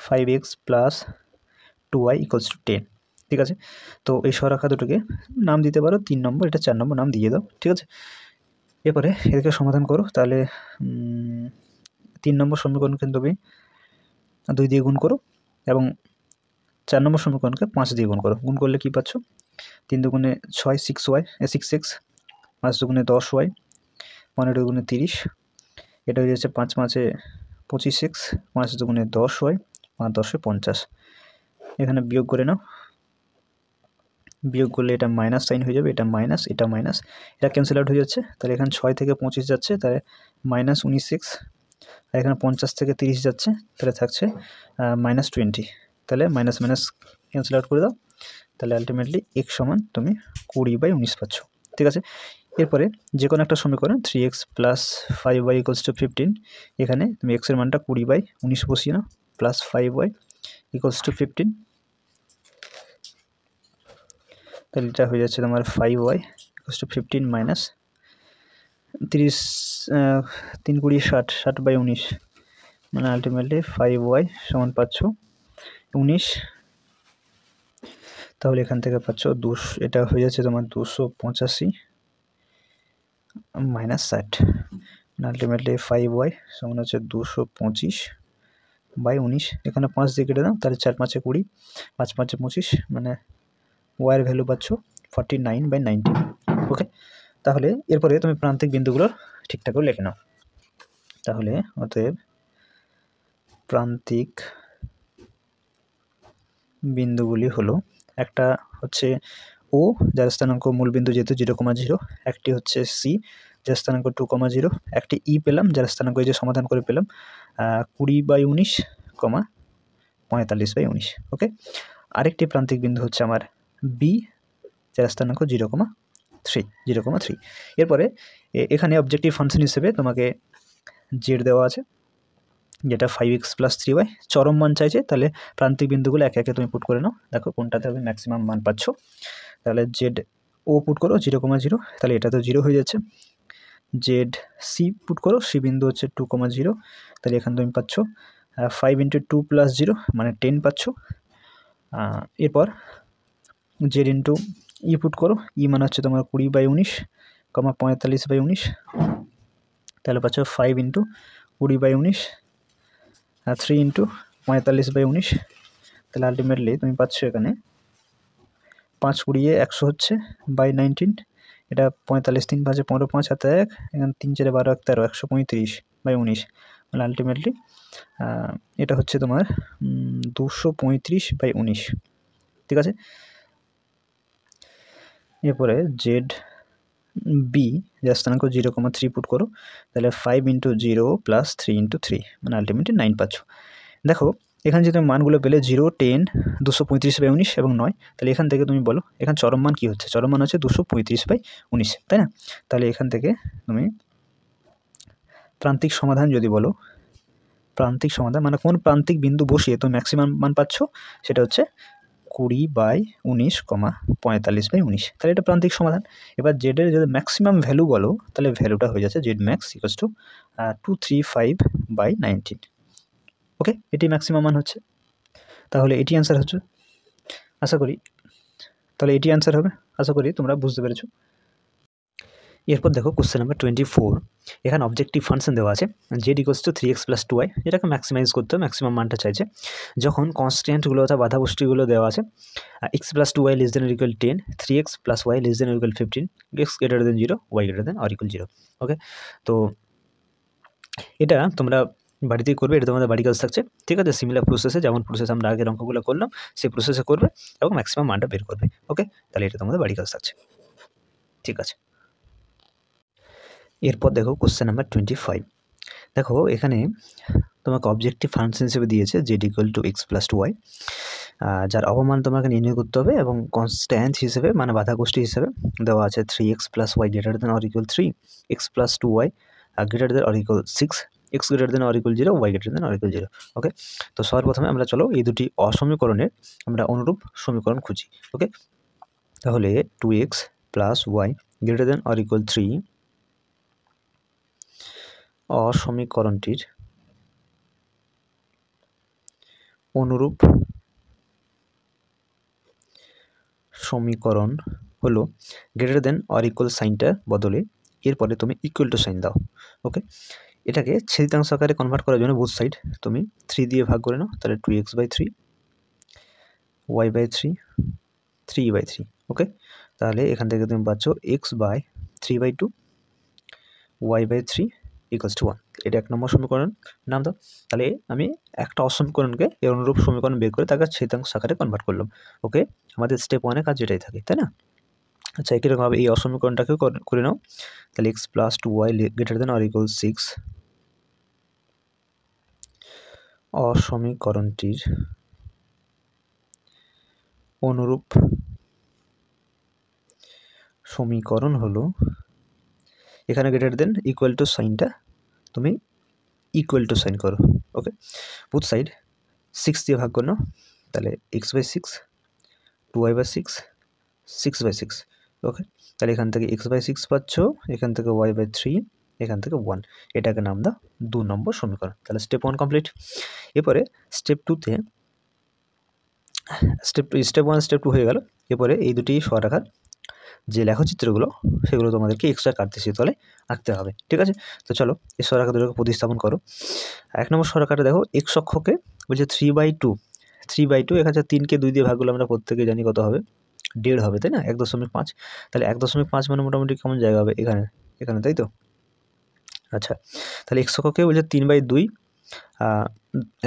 5x plus 2y equals to 10। ঠিক আছে, তো এই সরেখা দুটোকে নাম দিতে পারো 3 নম্বর, এটা 4 নম্বর নাম দিয়ে দাও। ঠিক আছে, এরপরে এদেরকে সমাধান করো। তাহলে 3 নম্বর সমীকরণকে তুমি 2 দিয়ে গুণ করো এবং 4 নম্বর সমীকরণকে 5 দিয়ে গুণ করো। গুণ করলে কী পাচ্ছ, 3 দুগুণে 6, 6x, 5 দুগুণে 10y, 15 দুগুণে 30, এটা হয়ে যাচ্ছে 5 5-এ 25x, 5 দুগুণে 10y, 5 10-এ 50। এখানে বিয়োগ করে নাও, বিয়োগ করলে এটা মাইনাস সাইন হয়ে যাবে, এটা মাইনাস, এটা মাইনাস, এটা ক্যান্সেল আউট হয়ে যাচ্ছে। তাহলে এখানে 6 থেকে 25 যাচ্ছে, তাহলে -19x, আর এখানে 50 থেকে 30 যাচ্ছে, তাহলে থাকছে -20। তাহলে মাইনাস মাইনাস ক্যান্সেল আউট করে দাও, তাহলে আলটিমেটলি x সমান তুমি 20/19 পাচ্ছ। ঠিক আছে, এরপরে যে কোনো একটা সমীকরণ 3x plus 5y equals to 15, এখানে তুমি x এর মানটা 20/19 বসিয়ে নাও, প্লাস 5y ইকুয়ালস টু 15, তাহলে এটা হয়ে যাচ্ছে তোমার 5y ইকুয়ালস টু 15 মাইনাস 30, 3 20 60, 60/19, মানে আলটিমেটলি 5y সমান পাচ্ছ 19। তাহলে এখান থেকে পাচ্ছ এটা হয়ে যাচ্ছে তোমার 285 মাইনাস 60, আলটিমেটলি 5y সমান হচ্ছে 225/19। এখানে 5 দিয়ে কেটে দাও, তাহলে 4 5-এ 20, 5 5-এ 25, মানে ওয়াইয়ের ভ্যালু পাচ্ছ 49/19। ওকে, তাহলে এরপরে তুমি প্রান্তিক বিন্দুগুলো ঠিকঠাক করে লিখে নাও। তাহলে অতএব প্রান্তিক বিন্দুগুলি হলো, একটা হচ্ছে ও যার স্থানাঙ্ক মূলবিন্দু যেহেতু 0,0, একটি হচ্ছে সি যার স্থানাঙ্ক 2,0, একটি ই পেলাম যার স্থানাঙ্ক এই যে সমাধান করে পেলাম 20/19, 45/19। ওকে, আরেকটি প্রান্তিক বিন্দু হচ্ছে আমার বি যার স্থানাঙ্ক 0,3। এরপরে এখানে অবজেক্টিভ ফাংশন হিসেবে তোমাকে জেড দেওয়া আছে, যেটা 5x প্লাস 3y চরম মান চাইছে। তাহলে প্রান্তিক বিন্দুগুলো একে একে তুমি পুট করে নাও, দেখো কোনটাতে হবে ম্যাক্সিমাম মান পাচ্ছ। তাহলে জেড ও পুট করো 0,0, তাহলে এটা তো 0 হয়ে যাচ্ছে। জেড সি পুট করো, সি বিন্দু হচ্ছে 2,0, তাহলে এখানে তুমি পাচ্ছ 5 × 2 + 0 মানে 10 পাচ্ছ। এরপর জেড ইন্টু ই পুট করো, ই মানে হচ্ছে তোমার 20/19, 45/19, তাহলে পাচ্ছ 5 × 20/19, 3 × 45/19, তাহলে আলটিমেটলি তুমি পাচ্ছ এখানে 5 × 20 = 100 হচ্ছে /19, এটা 45, 3 5 15, 5 হাতে 1, এখানে 3 4 12 13, 135/19, মানে আলটিমেটলি এটা হচ্ছে তোমার 235/19। ঠিক আছে, এরপরে জেড বি যার স্থানাঙ্ক 0,3 পুট করো, তাহলে 5 × 0 + 3 × 3, মানে আলটিমেটলি 9 পাচ্ছ। দেখো এখানে যদি মানগুলো পেলে 0, 10, 235/19 এবং 9, তাহলে এখান থেকে তুমি বলো এখানে চরম মান কী হচ্ছে? চরম মান হচ্ছে 235/19, তাই না? তাহলে এখান থেকে তুমি প্রান্তিক সমাধান যদি বলো, প্রান্তিক সমাধান মানে কোন প্রান্তিক বিন্দু বসিয়ে তুমি ম্যাক্সিমাম মান পাচ্ছ, সেটা হচ্ছে 20/19, 45/19, তাহলে এটা প্রান্তিক সমাধান। এবার জেডের যদি ম্যাক্সিমাম ভ্যালু বলো, তাহলে ভ্যালুটা হয়ে যাচ্ছে জেড ম্যাক্স ইকুয়ালস টু 235/19। ওকে, এটি ম্যাক্সিমাম মান হচ্ছে, তাহলে এটি অ্যান্সার হচ্ছে, আশা করি। তাহলে এটি অ্যান্সার হবে, আশা করি তোমরা বুঝতে পেরেছো। এরপর দেখো কোশ্চেন নাম্বার 24। এখানে অবজেক্টিভ ফাংশন দেওয়া আছে Z equals to 3x + 2y, যেটাকে ম্যাক্সিমাইজ করতে হবে, ম্যাক্সিমাম মানটা চাইছে। যখন কনস্ট্যান্টগুলো অর্থাৎ বাধা বস্তুগুলো দেওয়া আছে x + 2y <= 10, 3x + y <= 15, x > 0, y > 0। ওকে, তো এটা তোমরা বাড়িতেই করবে, এটা তোমাদের বাড়ি কাজ থাকছে, ঠিক আছে? সিমিলার প্রসেসে, যেমন প্রসেস আমরা আগের অঙ্কগুলো করলাম সেই প্রসেসে করবে এবং ম্যাক্সিমাম মানটা বের করবে। ওকে, তাহলে এটা তোমাদের বাড়ি কাজ থাকছে, ঠিক আছে। এরপর দেখো কোশ্চেন নাম্বার 25। দেখো এখানে তোমাকে অবজেক্টিভ ফাংশন হিসেবে দিয়েছে Z equal to x + 2y, যার অবমান তোমাকে নির্ণয় করতে হবে এবং কনস্ট্যান্ট হিসেবে মানে বাধা গোষ্ঠী হিসেবে দেওয়া আছে 3x + y > 3, x + 2y > 6, x > 0, y > 0। Okay, তো সর্বপ্রথমে আমরা চলো এই দুটি অসমীকরণের আমরা অনুরূপ সমীকরণ খুঁজি। ওকে, তাহলে 2x + y > 3 অসমীকরণটির অনুরূপ সমীকরণ হলো > সাইনটা বদলে এরপরে তুমি ইকুয়াল টু সাইন দাও। ওকে, এটাকে ছেদিতাংশ আকারে কনভার্ট করার জন্য বোথ সাইড তুমি 3 দিয়ে ভাগ করে নাও, তাহলে 2x/3, y/3, 3/3। ওকে, তাহলে এখান থেকে তুমি পাচ্ছ x/3/2, y/3 = 1। এটা 1 নম্বর সমীকরণ নাম দাও। তাহলে আমি একটা অসমীকরণকে এর অনুরূপ সমীকরণ বের করে তাকে ছেদিতাংশ আকারে কনভার্ট করলাম। ওকে, আমাদের স্টেপ 1 এ কাজ যেটাই থাকে, তাই না? আচ্ছা, একই রকমভাবে এই অসমীকরণটাকেও করে নাও। তাহলে x + 2y > 6 অসমীকরণটির অনুরূপ সমীকরণ হলো, এখানে ইকুয়াল টু সাইনটা তুমি ইকুয়াল টু সাইন করো। ওকে, বোথ সাইড 6 দিয়ে ভাগ করে নাও, তাহলে x/6, 2y/6, 6/6। ওকে, তাহলে এখান থেকে x/6 পাচ্ছ, এখান থেকে y/3, এখান থেকে 1। এটাকে নাম দাও 2 নম্বর সমীকরণ। তাহলে স্টেপ 1 কমপ্লিট। এরপরে স্টেপ 2তে স্টেপ 1 স্টেপ 2 হয়ে গেল। এরপরে এই দুটি সরেখার যে লেখচিত্রগুলো সেগুলো তোমাদেরকে এক্সট্রা কার্তেসীয় তলে আঁকতে হবে, ঠিক আছে? তো চলো এই সরেখা দুটোকে প্রতিস্থাপন করো। 1 নম্বর সরেখাটা দেখো x অক্ষকে বলছে 3/2, 3/2, এখানে 3কে 2 দিয়ে ভাগ করলে আমরা প্রত্যেকে জানি কত হবে, 1.5 হবে, তাই না? 1.5। তাহলে 1.5 মানে মোটামুটি কেমন জায়গা হবে? এখানে, তাই তো? আচ্ছা, তাহলে x অক্ষকে বলছে 3/2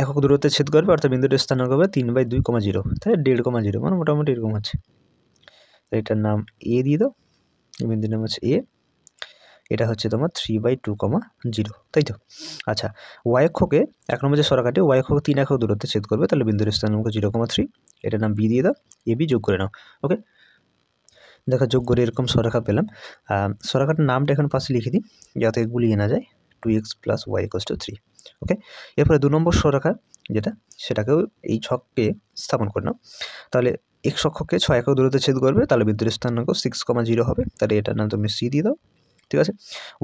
একক দূরত্বে ছেদ করবে, অর্থাৎ বিন্দুটির স্থানাঙ্ক হবে 3/2, 0, তাহলে 1.5, মানে মোটামুটি এরকম আছে। এটার নাম এ দিয়ে দাও, এই বিন্দুর নাম হচ্ছে এ। এটা হচ্ছে তোমার 3/2, 0, তাই তো? আচ্ছা, y অক্ষকে 1 নম্বর যে সরেখাটি y অক্ষকে 3 একক দূরত্বে ছেদ করবে, তাহলে বিন্দুর স্থানাঙ্ক 0,3, এটার নাম বি দিয়ে দাও, এ বি যোগ করে নাও। ওকে, দেখো যোগ করে এরকম সরেখা পেলাম। সরেখাটার নামটা এখন পাশে লিখে দিই যাতে গুলিয়ে না যায়, 2x + y = 3। ওকে, এরপরে 2 নম্বর সরেখা যেটা, সেটাকেও এই ছককে স্থাপন করে নাও। তাহলে x অক্ষকে 6 একক দূরত্বে ছেদ করবে, তাহলে বিন্দুর স্থানাঙ্ক 6,0 হবে, তাহলে এটার নাম তুমি সি দিয়ে দাও, ঠিক আছে?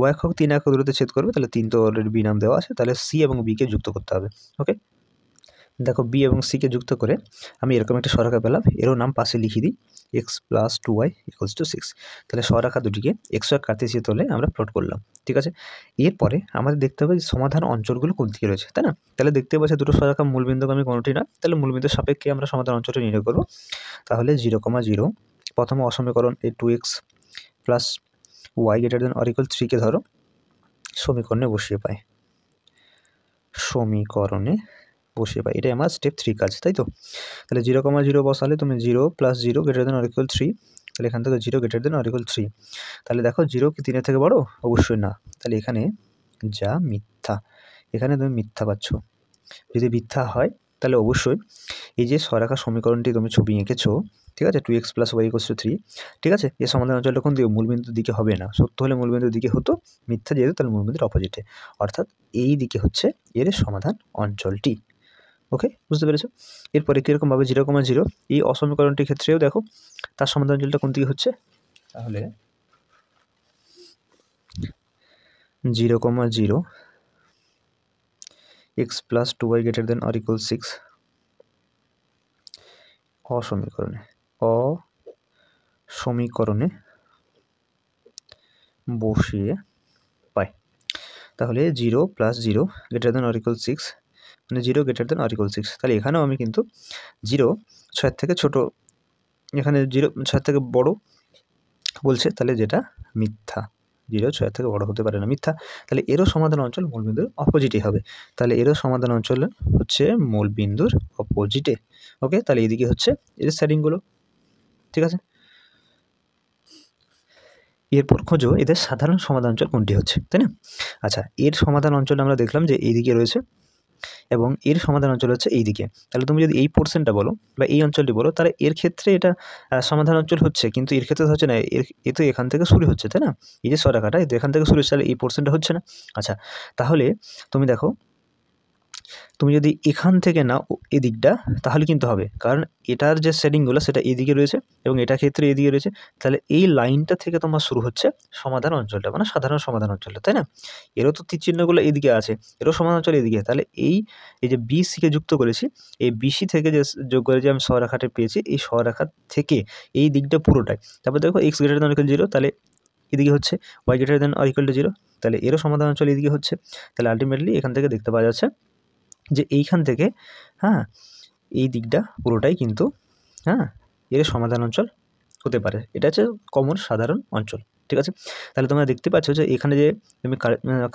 y অক্ষক 3 একক দূরত্বে ছেদ করবে, তাহলে 3 তো অলরেডি বি নাম দেওয়া আছে, তাহলে সি এবং বিকে যুক্ত করতে হবে। ওকে, দেখো বি এবং সিকে যুক্ত করে আমি এরকম একটা সরেখা পেলাম, এরও নাম পাশে লিখে দিই, x + 2y = 6। তাহলে সরেখা দুটিকে এক্স কার্তেসীয় তলে আমরা প্লট করলাম, ঠিক আছে? এরপরে আমাদের দেখতে হবে যে সমাধান অঞ্চলগুলো কোন দিকে রয়েছে, তাই না? তাহলে দেখতে পাচ্ছি দুটো সরেখা মূলবিন্দুগামী কোনোটি না, তাহলে মূলবিন্দুর সাপেক্ষে আমরা সমাধান অঞ্চলটি নির্ণয় করব। তাহলে 0,0 প্রথম অসমীকরণ এই 2x + y > 3কে ধরো সমীকরণে বসিয়ে পাই, এটাই আমার স্টেপ 3 কাজ, তাই তো? তাহলে 0,0 বসালে তুমি 0 + 0 > 3, তাহলে এখান থেকে 0 > 3। তাহলে দেখো 0 কি 3 এর থেকে বড়? অবশ্যই না, তাহলে এখানে যা মিথ্যা, এখানে তুমি মিথ্যা পাচ্ছ। যদি মিথ্যা হয় তাহলে অবশ্যই এই যে সরেখা সমীকরণটি তুমি ছবি এঁকেছো, ঠিক আছে, 2x + y = 3, ঠিক আছে, এর সমাধান অঞ্চলটা কোন দিকে? মূলবিন্দুর দিকে হবে না। সত্য হলে মূলবিন্দুর দিকে হতো, মিথ্যা যেহেতু তাহলে মূলবিন্দুর অপোজিটে, অর্থাৎ এই দিকে হচ্ছে এর সমাধান অঞ্চলটি। ওকে, বুঝতে পেরেছো? এরপরে কীরকমভাবে 0,0 এই অসমীকরণটির ক্ষেত্রেও দেখো তার সমাধান অঞ্চলটা কোন দিকে হচ্ছে? তাহলে 0,0 x + 2y ≥ 6 অসমীকরণে বসিয়ে পাই। তাহলে 0 + 0 ≥ 6, মানে 0 ≥ 6। তাহলে এখানেও আমি কিন্তু 0 6 থেকে ছোট, এখানে 0 6 থেকে বড় বলছে, তাহলে যেটা মিথ্যা, 0 6 থেকে বড় হতে পারে না, মিথ্যা। তাহলে এরও সমাধান অঞ্চল মূলবিন্দুর অপোজিটেই হবে। তাহলে এরও সমাধান অঞ্চল হচ্ছে মূলবিন্দুর অপোজিটে। ওকে, তাহলে এদিকে হচ্ছে এর সেটিংগুলো, ঠিক আছে। এরপর খোঁজো এদের সাধারণ সমাধান অঞ্চল কোনটি হচ্ছে, তাই না? আচ্ছা, এর সমাধান অঞ্চল আমরা দেখলাম যে এইদিকে রয়েছে এবং এর সমাধান অঞ্চল হচ্ছে এই দিকে। তাহলে তুমি যদি এই পোর্শনটা বলো বা এই অঞ্চলটি বলো, তাহলে এর ক্ষেত্রে এটা সমাধান অঞ্চল হচ্ছে, কিন্তু এর ক্ষেত্রে হচ্ছে না, এ তো এখান থেকে শুরু হচ্ছে, তাই না? এই যে সরেখাটা এখান থেকে শুরু হচ্ছে, তাহলে এই পোর্শনটা হচ্ছে না। আচ্ছা, তাহলে তুমি দেখো, তুমি যদি এখান থেকে নাও এদিকটা, তাহলে কিন্তু হবে, কারণ এটার যে শেডিংগুলো সেটা এদিকে রয়েছে এবং এটার ক্ষেত্রে এদিকে রয়েছে। তাহলে এই লাইনটা থেকে তোমার শুরু হচ্ছে সমাধান অঞ্চলটা, মানে সাধারণ সমাধান অঞ্চলটা, তাই না? এরও তো তীর চিহ্নগুলো এদিকে আছে, এরও সমাধান অঞ্চল এদিকে। তাহলে এই যে বিসিকে যুক্ত করেছি, এই বিসি থেকে যে যোগ করে যে আমি সরেখাটা পেয়েছি, এই সরেখা থেকে এই দিকটা পুরোটাই। তারপর দেখো x > 0, তাহলে এদিকে হচ্ছে y > 0, তাহলে এরও সমাধান অঞ্চল এদিকে হচ্ছে। তাহলে আলটিমেটলি এখান থেকে দেখতে পাওয়া যাচ্ছে যে এইখান থেকে, হ্যাঁ, এই দিকটা পুরোটাই কিন্তু, হ্যাঁ, এর সমাধান অঞ্চল হতে পারে। এটা হচ্ছে কমন সাধারণ অঞ্চল, ঠিক আছে। তাহলে তোমরা দেখতে পাচ্ছ যে এখানে যে তুমি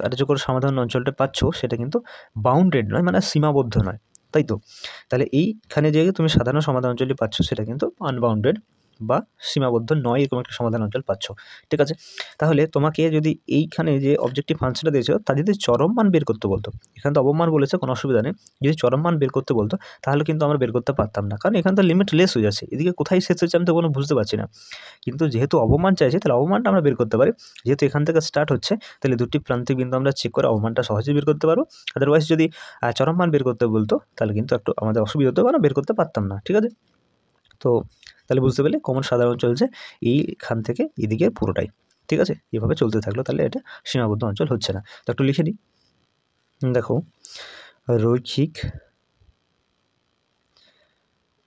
কার্যকর সমাধান অঞ্চলটা পাচ্ছ, সেটা কিন্তু বাউন্ডেড নয়, মানে সীমাবদ্ধ নয়, তাই তো? তাহলে এইখানে যে তুমি সাধারণ সমাধান অঞ্চলটি পাচ্ছ, সেটা কিন্তু আনবাউন্ডেড বা সীমাবদ্ধ নয়, এরকম একটা সমাধান অঞ্চল পাচ্ছ, ঠিক আছে। তাহলে তোমাকে যদি এইখানে যে অবজেক্টিভ ফাংশনটা দিয়েছিল, তা যদি চরম মান বের করতে বলতো, এখানে তো অবমান বলেছে, কোনো অসুবিধা নেই, যদি চরম মান বের করতে বলতো তাহলে কিন্তু আমরা বের করতে পারতাম না, কারণ এখানে তো লিমিট লেস হয়ে যাচ্ছে, এদিকে কোথায় শেষ হচ্ছে আমি তো কোনো বুঝতে পারছি না। কিন্তু যেহেতু অবমান চাইছে, তাহলে অবমানটা আমরা বের করতে পারি, যেহেতু এখান থেকে স্টার্ট হচ্ছে, তাহলে দুটি প্রান্তিক বিন্দু আমরা চেক করে অবমানটা সহজেই বের করতে পারবো। আদারওয়াইজ যদি চরম মান বের করতে বলতো, তাহলে কিন্তু একটু আমাদের অসুবিধা হতো, কারণ বের করতে পারতাম না, ঠিক আছে। তো তাহলে বুঝতে পারলে কমন সাধারণ চলছে এইখান থেকে এদিকে পুরোটাই, ঠিক আছে। এভাবে চলতে থাকলো, তাহলে এটা সীমাবদ্ধ অঞ্চল হচ্ছে না। তো একটু লিখে নিই, দেখো, রৈখিক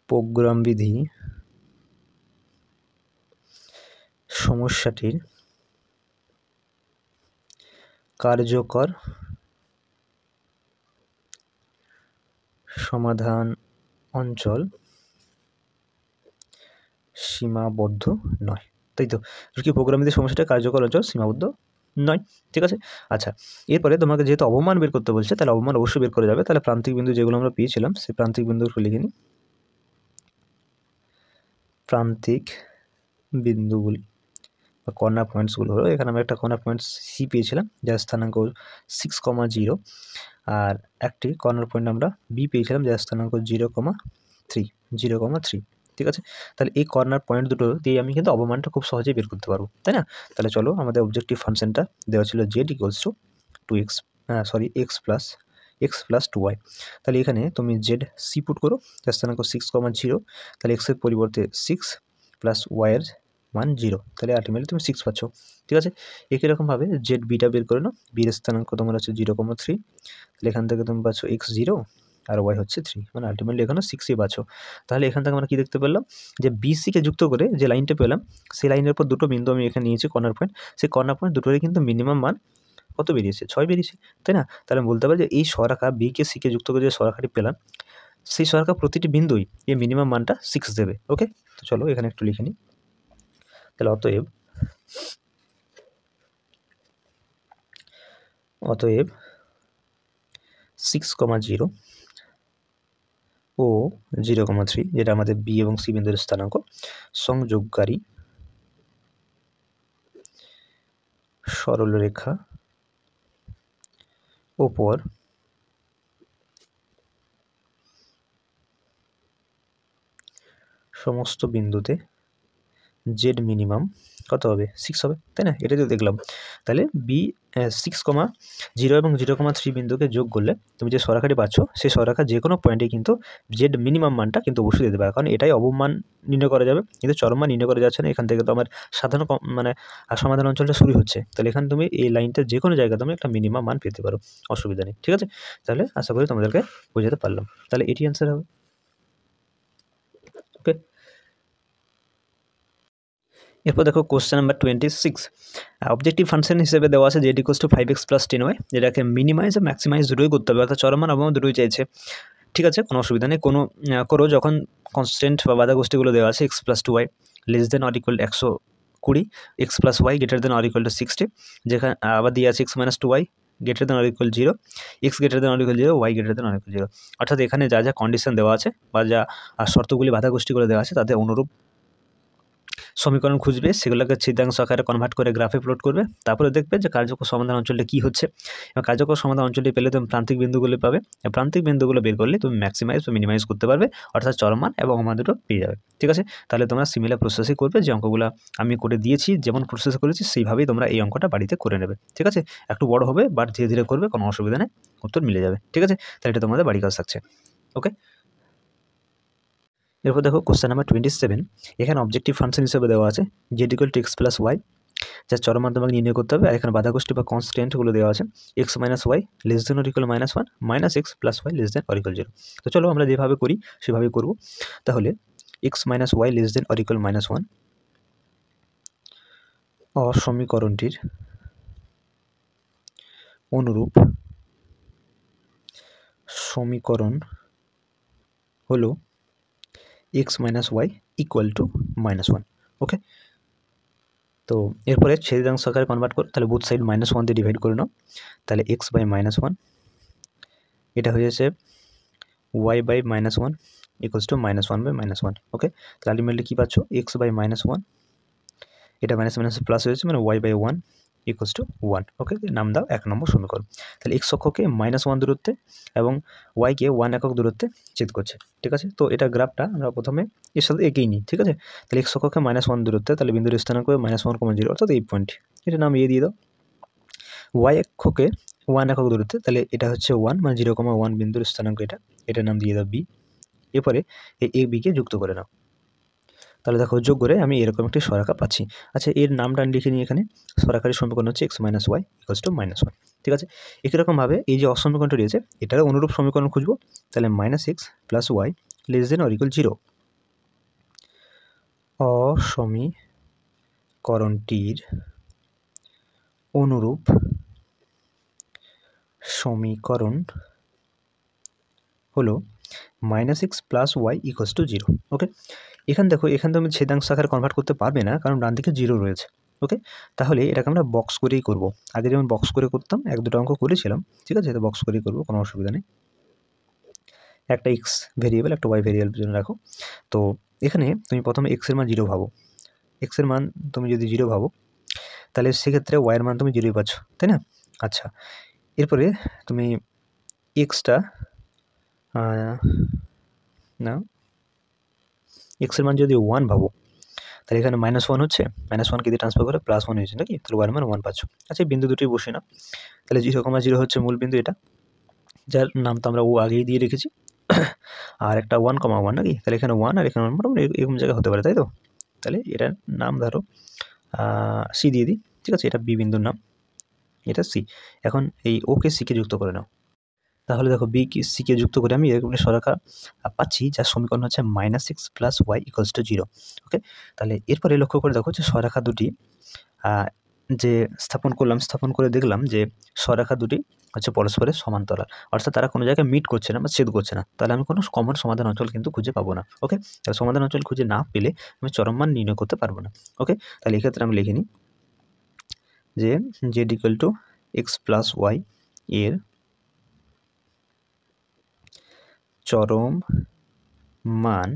প্রোগ্রাম বিধি সমস্যাটির কার্যকর সমাধান অঞ্চল সীমাবদ্ধ নয়, তাই তো? রৈখিক প্রোগ্রাম বিধি সমস্যাটির কার্যকর অঞ্চল সীমাবদ্ধ নয়, ঠিক আছে। আচ্ছা, এরপরে তোমাকে যেহেতু অবমান বের করতে বলছে, তাহলে অবমান অবশ্যই বের করে যাবে। তাহলে প্রান্তিক বিন্দু যেগুলো আমরা পেয়েছিলাম, সেই প্রান্তিক বিন্দুগুলো লিখে নিই। প্রান্তিক বিন্দুগুলি বা কর্নার পয়েন্টসগুলো হলো, এখানে আমরা একটা কর্নার পয়েন্ট সি পেয়েছিলাম, যার স্থানাঙ্ক 6,0, আর একটি কর্নার পয়েন্ট আমরা বি পেয়েছিলাম, যার স্থানাঙ্ক 0,3, ঠিক আছে। তাহলে এই কর্নার পয়েন্ট দুটো দিয়ে আমি কিন্তু অবমানটা খুব সহজেই বের করতে পারবো, তাই না? তাহলে চলো, আমাদের অবজেক্টিভ ফাংশনটা দেওয়া ছিল z = 2x + 2y। তাহলে এখানে তুমি জেড সি পুট করো, যার স্থানাঙ্ক 6,0, তাহলে এক্সের পরিবর্তে 6 + y এর মান 0, তাহলে আলটিমেটলি তুমি 6 পাচ্ছ, ঠিক আছে। একই রকমভাবে জেড বিটা বের করে নাও, বির স্থানাঙ্ক তোমার হচ্ছে 0,3, তাহলে এখান থেকে তুমি পাচ্ছ x0 আর y হচ্ছে 3, মানে আলটিমেটলি এখানে 6ই পাচ্ছ। তাহলে এখান থেকে আমরা কী দেখতে পেলাম, যে বিসিকে যুক্ত করে যে লাইনটা পেলাম, সেই লাইনের উপর দুটো বিন্দু আমি এখানে নিয়েছি কর্নার পয়েন্ট, সেই কর্নার পয়েন্ট দুটোরই কিন্তু মিনিমাম মান কত বেরিয়েছে? 6 বেরিয়েছে, তাই না? তাহলে বলতে পারি যে এই সরেখা বিকে সিকে যুক্ত করে যে সরেখাটি পেলাম, সেই সরেখা প্রতিটি বিন্দুই এই মিনিমাম মানটা 6 দেবে। ওকে, তো চলো এখানে একটু লিখে নিই। তাহলে অতএব 6,0 ও 0,3, যেটা আমাদের বি এবং সি বিন্দুর স্থানাঙ্ক, সংযোগকারী সরলরেখা ওপর সমস্ত বিন্দুতে জেড মিনিমাম কত হবে 6 হবে, তাই না? এটা তো দেখলাম। তাহলে বি 6,0 এবং 0,3 বিন্দুকে যোগ করলে তুমি যে সরাখাটি পাচ্ছ সেই সরাখার যে কোনো পয়েন্টে কিন্তু জেড মিনিমাম মানটা কিন্তু অবশ্যই দিতে পারে, কারণ এটাই অবমান নির্ণয় করা যাবে, কিন্তু চরম মান নির্ণয় করা যাচ্ছে না। এখান থেকে তো আমার সাধারণ মানে সমাধান অঞ্চলটা শুরু হচ্ছে, তাহলে এখানে তুমি এই লাইনটা যে কোনো জায়গায় তুমি একটা মিনিমাম মান পেতে পারো, অসুবিধা নেই। ঠিক আছে, তাহলে আশা করি তোমাদেরকে বোঝাতে পারলাম। তাহলে এটি অ্যান্সার হবে। ওকে, এরপর দেখো কোশ্চেন নাম্বার 26। অবজেক্টিভ ফাংশন হিসেবে দেওয়া আছে Z equals to 5x + 10y, যেটাকে মিনিমাইজ আর ম্যাক্সিমাইজ দুটোই করতে হবে, অর্থাৎ চরম মান অবমান দুটোই চাইছে। ঠিক আছে, কোনো অসুবিধা নেই। করো যখন কনস্ট্যান্ট বা বাধা গোষ্ঠীগুলো দেওয়া আছে x + 2y less than or equal 120, x + y greater than or equal to 60, যেখানে আবার দিয়ে আছে x - 2y greater than or equal 0, x greater than or equal 0, y greater than or equal 0। অর্থাৎ এখানে যা যা কন্ডিশন দেওয়া আছে বা যা শর্তগুলি বাধা গোষ্ঠীগুলো দেওয়া আছে তাদের অনুরূপ সমীকরণ খুঁজবে, সেগুলোকে ছিদ্রাংশ আকারে কনভার্ট করে গ্রাফে প্লট করবে। তারপরে দেখবে যে কার্যকর সমাধান অঞ্চলটা কী হচ্ছে, এবং কার্যকর সমাধান অঞ্চলটি পেলে তুমি প্রান্তিক বিন্দুগুলো পাবে। প্রান্তিক বিন্দুগুলো বের করলে তুমি ম্যাক্সিমাইজ বা মিনিমাইজ করতে পারবে, অর্থাৎ চরম মান এবং অমান দুটো পেয়ে যাবে। ঠিক আছে, তাহলে তোমরা সিমিলার প্রসেসই করবে, যে অঙ্কগুলো আমি করে দিয়েছি যেমন প্রসেস করেছি সেইভাবেই তোমরা এই অঙ্কটা বাড়িতে করে নেবে। ঠিক আছে, একটু বড় হবে বাট ধীরে ধীরে করবে, কোনো অসুবিধা নেই, উত্তর মিলে যাবে। ঠিক আছে, তাহলে এটা তোমাদের বাড়ি কাজ থাকছে। ওকে, এরপর দেখো কোশ্চেন নাম্বার 27। এখানে অবজেক্টিভ ফাংশন হিসেবে দেওয়া আছে Z equal to x + y, যার চরম মান তোমাকে নির্ণয় করতে হবে। আর এখানে বাধা গোষ্ঠী বা কনস্ট্যান্টগুলো দেওয়া আছে x - y less than or equal -1 - x + y less than or equal 0। তো চলো আমরা যেভাবে করি সেভাবেই করব। তাহলে x - y less than or equal -1 সমীকরণটির অনুরূপ সমীকরণ হলো x - y ইকুয়াল টু -1। ওকে, তো এরপরে ছেদিদাংশ আকারে কনভার্ট করো, তাহলে বুথ সাইড -1 দিয়ে ডিভাইড করে নাও, তাহলে x/-1 এটা হয়ে যাচ্ছে y/-1 ইকুয়ালস টু -1/-1। ওকে, তাহলে আলটিমেটলি কী পাচ্ছ x/-1, এটা মাইনাস মাইনাস প্লাস হয়েছে, মানে y/1 ইকুয়ালস টু 1। ওকে, নাম দাও 1 নম্বর সমীকরণ। তাহলে x অক্ষকে -1 দূরত্বে এবং y-কে 1 একক দূরত্বে ছেদ করছে। ঠিক আছে, তো এটা গ্রাফটা আমরা প্রথমে এর সাথে এঁকেই নিই। ঠিক আছে, তাহলে x অক্ষকে -1 দূরত্বে, তাহলে বিন্দুর স্থানাঙ্ক -1,0 অর্থাৎ এই পয়েন্ট, এটা নাম দিয়ে দাও। y অক্ষকে 1 একক দূরত্বে, তাহলে এটা হচ্ছে 1, মানে 0,1 বিন্দুর স্থানাঙ্ক এটা, এটার নাম দিয়ে দাও b। এরপরে এই a b-কে যুক্ত করে নাও, তাহলে দেখো যোগ করে আমি এরকম একটি সরাখা পাচ্ছি। আচ্ছা, এর নামটা লিখে নিই এখানে, সরাখার সমীকরণ হচ্ছে x - y ইকুয়ালস টু -1। ঠিক আছে, একই রকমভাবে এই যে অসমীকরণটা রয়েছে এটারও অনুরূপ সমীকরণ খুঁজবো, তাহলে -x + y less than or equal 0 অসমীকরণটির অনুরূপ সমীকরণ হলো -x + y ইকুয়ালস টু 0। ওকে, এখানে দেখো, এখানে তুমি ছেদাংশ আকারে কনভার্ট করতে পারবে না, কারণ ডান দিকে 0 রয়েছে। ওকে, তাহলে এটাকে আমরা বক্স করেই করব। আগে যেমন বক্স করে করতাম, 1-2টা অঙ্ক করেছিলাম। ঠিক আছে, এটা বক্স করেই করবো, কোনো অসুবিধা নেই। একটা এক্স ভেরিয়েবল, একটা ওয়াই ভেরিয়েবল জন্য রাখো। তো এখানে তুমি প্রথমে এক্সের মান 0 ভাবো, এক্সের মান তুমি যদি 0 ভাবো তাহলে সেক্ষেত্রে ওয়াইয়ের মান তুমি 0ই পাচ্ছ, তাই না? আচ্ছা, এরপরে তুমি এক্সটা না, এক্সের মান যদি 1 ভাবো তাহলে এখানে -1 হচ্ছে, -1 কে দিয়ে ট্রান্সফার করে +1 হয়েছে নাকি, তাহলে ওয়াইয়ের মান 1 পাচ্ছ। আচ্ছা, এই বিন্দু দুটোই বসে না, তাহলে 0,0 হচ্ছে মূল বিন্দু এটা, যার নাম তো আমরা ও আগেই দিয়ে রেখেছি, আর একটা 1,1 নাকি, তাহলে এখানে 1 আর এখানে 1 মোটামুটি এরকম জায়গায় হতে পারে, তাই তো? তাহলে এটার নাম ধরো সি দিয়ে দিই। ঠিক আছে, এটা বি বিন্দুর নাম, এটা সি। এখন এই ওকে সিকে যুক্ত করে নাও, তাহলে দেখো বি কি সিকে যুক্ত করে আমি এরকম সরাখা পাচ্ছি, যার সমীকরণ হচ্ছে -x + y ইকুয়ালস টু 0। ওকে, তাহলে এরপরে লক্ষ্য করে দেখো যে সরাখা দুটি যে স্থাপন করলাম, স্থাপন করে দেখলাম যে সরাখা দুটি হচ্ছে পরস্পরের সমান্তরাল, অর্থাৎ তারা কোনো জায়গায় মিট করছে না বা ছেদ করছে না, তাহলে আমি কোনো কমন সমাধান অঞ্চল কিন্তু খুঁজে পাবো না। ওকে, তাহলে সমাধান অঞ্চল খুঁজে না পেলে আমি চরম মান নির্ণয় করতে পারবো না। ওকে, তাহলে এক্ষেত্রে আমি লিখে নিই যে z equal to x + y এর চরম মান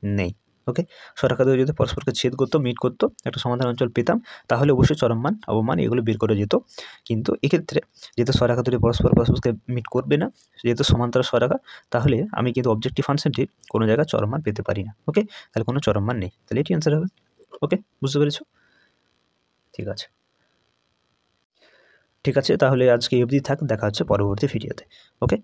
নেই। ওকে, সরেখা দুটো যদি পরস্পরকে ছেদ করতো, মিট করতো, একটা সমাধান অঞ্চল পেতাম, তাহলে অবশ্যই চরম মান, অবমান এগুলো বের করে যেত। কিন্তু এক্ষেত্রে যেহেতু সরেখা দুটি পরস্পরকে মিট করবে না, যেহেতু সমান্তরাল সরেখা, তাহলে আমি কিন্তু অবজেক্টিভ ফাংশনটি কোনো জায়গায় চরম মান পেতে পারি না। ওকে, তাহলে কোনো চরম মান নেই, তাহলে এটি অ্যান্সার হবে। ওকে, বুঝতে পেরেছো? ঠিক আছে, ঠিক আছে, তাহলে আজকে এই অবধি থাক, দেখা হচ্ছে পরবর্তী ভিডিওতে। ওকে।